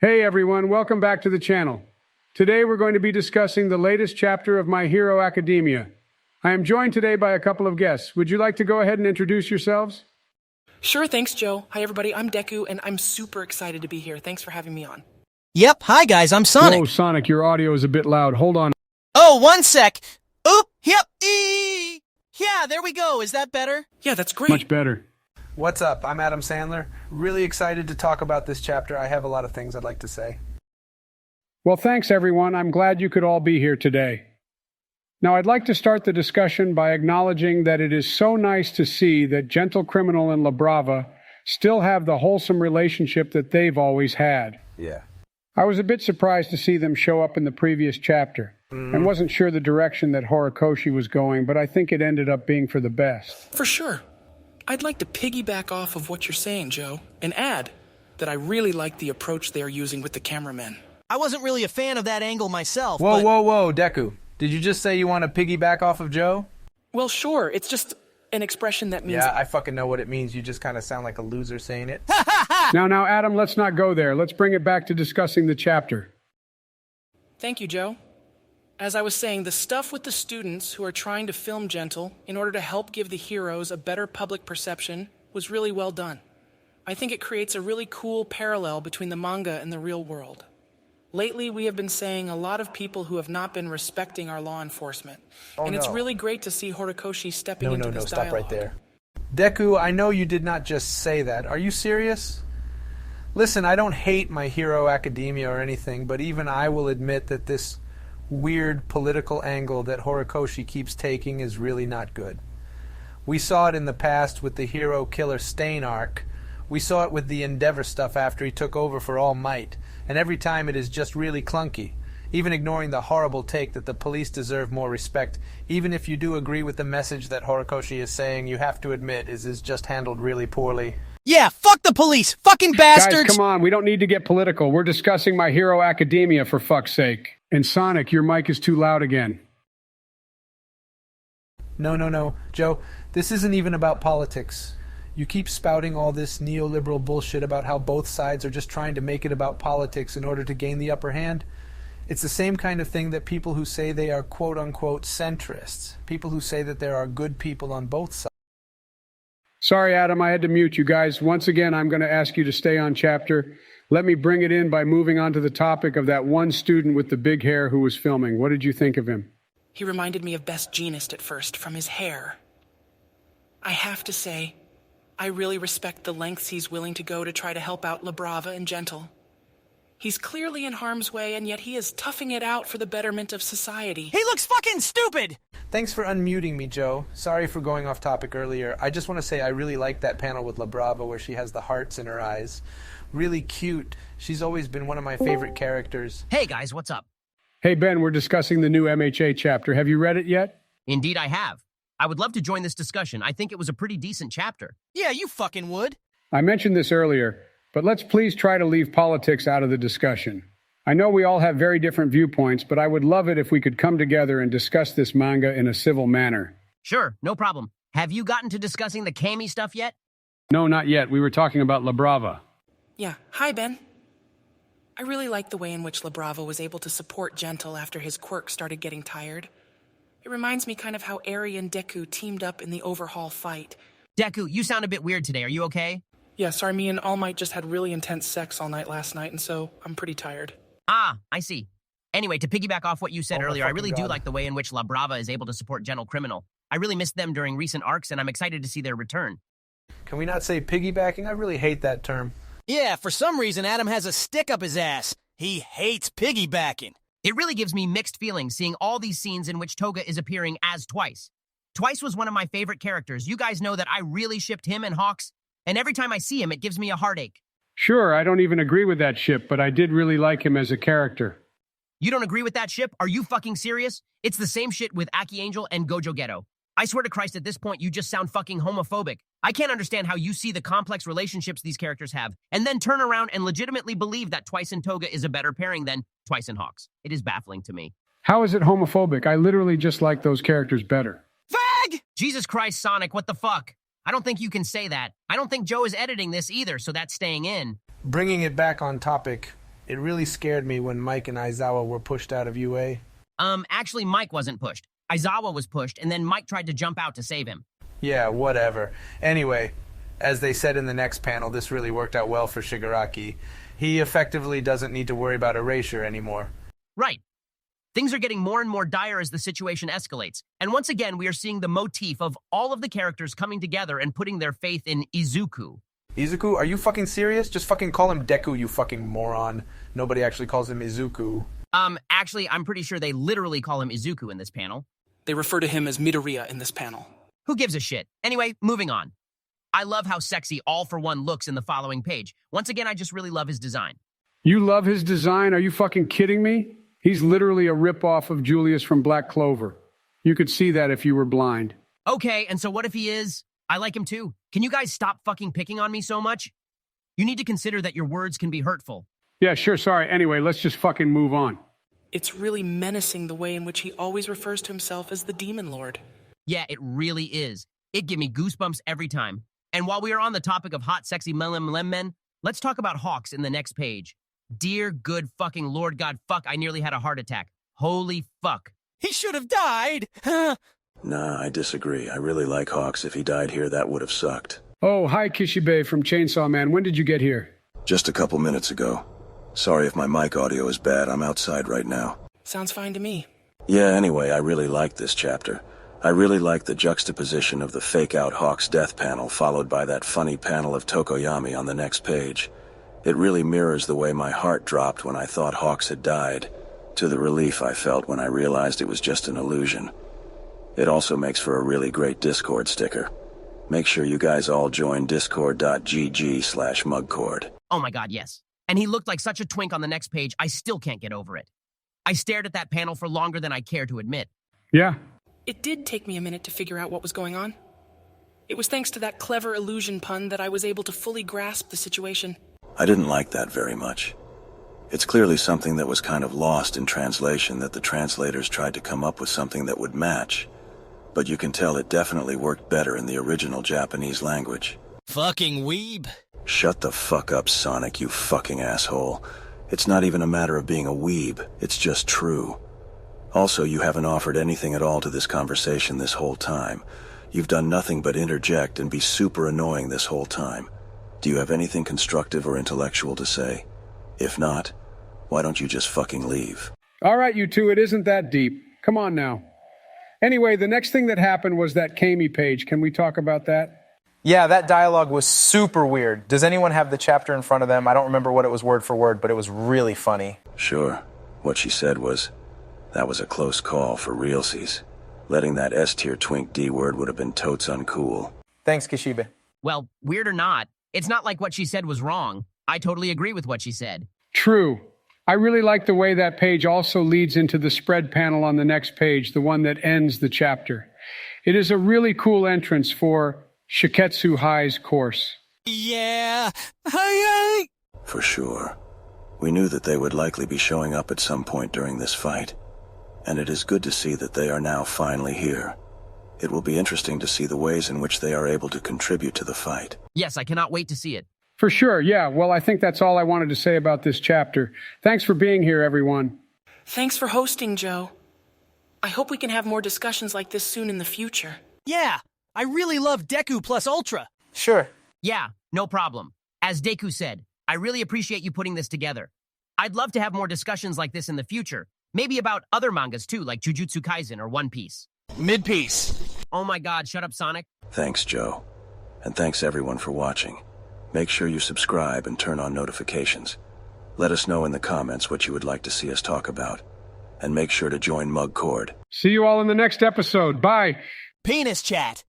Hey everyone, welcome back to the channel. Today we're going to be discussing the latest chapter of My Hero Academia. I am joined today by a couple of guests. Would you like to go ahead and introduce yourselves? Sure, thanks, Joe. Hi, everybody. I'm Deku, and I'm super excited to be here. Thanks for having me on. Yep, hi guys, I'm Sonic. Whoa, Sonic, your audio is a bit loud. Hold on. Oh, one sec. Oop, yep, yeah, there we go. Is that better? Yeah, that's great. Much better. What's up? I'm Adam Sandler. Really excited to talk about this chapter. I have a lot of things I'd like to say. Well, thanks everyone. I'm glad you could all be here today. Now, I'd like to start the discussion by acknowledging that it is so nice to see that Gentle Criminal and La Brava still have the wholesome relationship that they've always had. Yeah. I was a bit surprised to see them show up in the previous chapter, and wasn't sure the direction that Horikoshi was going, but I think it ended up being for the best. For sure. I'd like to piggyback off of what you're saying, Joe, and add that I really like the approach they are using with the cameramen. I wasn't really a fan of that angle myself, Whoa, but... whoa, Deku. Did you just say you want to piggyback off of Joe? Well, sure. It's just an expression that means... Yeah, I fucking know what it means. You just kind of sound like a loser saying it. Now, Adam, let's not go there. Let's bring it back to discussing the chapter. Thank you, Joe. As I was saying, the stuff with the students who are trying to film Gentle in order to help give the heroes a better public perception was really well done. I think it creates a really cool parallel between the manga and the real world. Lately, we have been saying a lot of people who have not been respecting our law enforcement. It's really great to see Horikoshi stepping into this dialogue. Stop right there. Deku, I know you did not just say that. Are you serious? Listen, I don't hate My Hero Academia or anything, but even I will admit that this weird political angle that Horikoshi keeps taking is really not good. We saw it in the past with the hero killer Stain arc. We saw it with the Endeavor stuff after he took over for All Might. And every time it is just really clunky, even ignoring the horrible take that the police deserve more respect. Even if you do agree with the message that Horikoshi is saying, you have to admit is just handled really poorly. Yeah, fuck the police! Fucking bastards! Guys, come on, we don't need to get political. We're discussing My Hero Academia, for fuck's sake. And Sonic, your mic is too loud again. No, Joe, this isn't even about politics. You keep spouting all this neoliberal bullshit about how both sides are just trying to make it about politics in order to gain the upper hand. It's the same kind of thing that people who say they are quote-unquote centrists, people who say that there are good people on both sides. Sorry, Adam, I had to mute you guys. Once again, I'm going to ask you to stay on chapter. Let me bring it in by moving on to the topic of that one student with the big hair who was filming. What did you think of him? He reminded me of Best Jeanist at first, from his hair. I have to say, I really respect the lengths he's willing to go to try to help out La Brava and Gentle. He's clearly in harm's way, and yet he is toughing it out for the betterment of society. He looks fucking stupid! Thanks for unmuting me, Joe. Sorry for going off topic earlier. I just want to say I really like that panel with La Brava where she has the hearts in her eyes. Really cute. She's always been one of my favorite characters. Hey guys, what's up? Hey, Ben, we're discussing the new MHA chapter. Have you read it yet? Indeed I have. I would love to join this discussion. I think it was a pretty decent chapter. Yeah, you fucking would. I mentioned this earlier, but let's please try to leave politics out of the discussion. I know we all have very different viewpoints, but I would love it if we could come together and discuss this manga in a civil manner. Sure, no problem. Have you gotten to discussing the Kami stuff yet? No, not yet. We were talking about La Brava. Yeah, hi, Ben. I really like the way in which La Brava was able to support Gentle after his quirk started getting tired. It reminds me kind of how Eri and Deku teamed up in the overhaul fight. Deku, you sound a bit weird today. Are you okay? Yeah, sorry, me and All Might just had really intense sex all night last night, and so I'm pretty tired. Ah, I see. Anyway, to piggyback off what you said earlier, I really do God. like the way in which La Brava is able to support Gentle Criminal. I really missed them during recent arcs, and I'm excited to see their return. Can we not say piggybacking? I really hate that term. Yeah, for some reason Adam has a stick up his ass. He hates piggybacking. It really gives me mixed feelings seeing all these scenes in which Toga is appearing as Twice. Twice was one of my favorite characters. You guys know that I really shipped him and Hawks, and every time I see him, it gives me a heartache. Sure, I don't even agree with that ship, but I did really like him as a character. You don't agree with that ship? Are you fucking serious? It's the same shit with Aki Angel and Gojo Ghetto. I swear to Christ, at this point, you just sound fucking homophobic. I can't understand how you see the complex relationships these characters have, and then turn around and legitimately believe that Twice and Toga is a better pairing than Twice and Hawks. It is baffling to me. How is it homophobic? I literally just like those characters better. Fag! Jesus Christ, Sonic, what the fuck? I don't think you can say that. I don't think Joe is editing this either, so that's staying in. Bringing it back on topic, It really scared me when Mike and Aizawa were pushed out of UA. Actually, Mike wasn't pushed. Aizawa was pushed, and then Mike tried to jump out to save him. Yeah, whatever. Anyway, as they said in the next panel, this really worked out well for Shigaraki. He effectively doesn't need to worry about erasure anymore. Right. Things are getting more and more dire as the situation escalates. And once again, we are seeing the motif of all of the characters coming together and putting their faith in Izuku. Izuku, are you fucking serious? Just fucking call him Deku, you fucking moron. Nobody actually calls him Izuku. Actually, I'm pretty sure they literally call him Izuku in this panel. They refer to him as Midoriya in this panel. Who gives a shit? Anyway, moving on. I love how sexy All For One looks in the following page. Once again, I just really love his design. You love his design? Are you fucking kidding me? He's literally a ripoff of Julius from Black Clover. You could see that if you were blind. Okay, and so what if he is? I like him too. Can you guys stop fucking picking on me so much? You need to consider that your words can be hurtful. Yeah, sure, sorry. Anyway, let's just fucking move on. It's really menacing the way in which he always refers to himself as the Demon Lord. Yeah, it really is. It gives me goosebumps every time. And while we are on the topic of hot, sexy men, let's talk about Hawks in the next page. Dear good fucking Lord God, fuck, I nearly had a heart attack. Holy fuck. He should have died. Nah, I disagree. I really like Hawks. If he died here, that would have sucked. Oh, hi, Kishibe from Chainsaw Man. When did you get here? Just a couple minutes ago. Sorry if my mic audio is bad. I'm outside right now. Sounds fine to me. Yeah, anyway, I really like this chapter. I really like the juxtaposition of the fake-out Hawks death panel followed by that funny panel of Tokoyami on the next page. It really mirrors the way my heart dropped when I thought Hawks had died, to the relief I felt when I realized it was just an illusion. It also makes for a really great Discord sticker. Make sure you guys all join discord.gg/mugcord. Oh my god, yes. And he looked like such a twink on the next page, I still can't get over it. I stared at that panel for longer than I care to admit. Yeah. It did take me a minute to figure out what was going on. It was thanks to that clever illusion pun that I was able to fully grasp the situation. I didn't like that very much. It's clearly something that was kind of lost in translation, that the translators tried to come up with something that would match. But you can tell it definitely worked better in the original Japanese language. Fucking weeb. Shut the fuck up, Sonic, you fucking asshole. It's not even a matter of being a weeb, it's just true. Also, you haven't offered anything at all to this conversation this whole time. You've done nothing but interject and be super annoying this whole time. Do you have anything constructive or intellectual to say? If not, why don't you just fucking leave? All right, you two, it isn't that deep. Come on now. Anyway, the next thing that happened was that Kami page. Can we talk about that? Yeah, that dialogue was super weird. Does anyone have the chapter in front of them? I don't remember what it was word for word, but it was really funny. Sure. What she said was, that was a close call for realsies. Letting that S-tier twink D-word would have been totes uncool. Thanks, Kishibe. Well, weird or not, it's not like what she said was wrong. I totally agree with what she said. True. I really like the way that page also leads into the spread panel on the next page, the one that ends the chapter. It is a really cool entrance for Shiketsu High's course. Yeah. For sure. We knew that they would likely be showing up at some point during this fight. And it is good to see that they are now finally here. It will be interesting to see the ways in which they are able to contribute to the fight. Yes, I cannot wait to see it. For sure, yeah. Well, I think that's all I wanted to say about this chapter. Thanks for being here, everyone. Thanks for hosting, Joe. I hope we can have more discussions like this soon in the future. Yeah, I really love Deku plus Ultra. Sure. Yeah, no problem. As Deku said, I really appreciate you putting this together. I'd love to have more discussions like this in the future. Maybe about other mangas too, like Jujutsu Kaisen or One Piece. Mid-piece. Oh my god, shut up, Sonic. Thanks, Joe. And thanks everyone for watching. Make sure you subscribe and turn on notifications. Let us know in the comments what you would like to see us talk about. And make sure to join Mugcord. See you all in the next episode. Bye. Penis chat.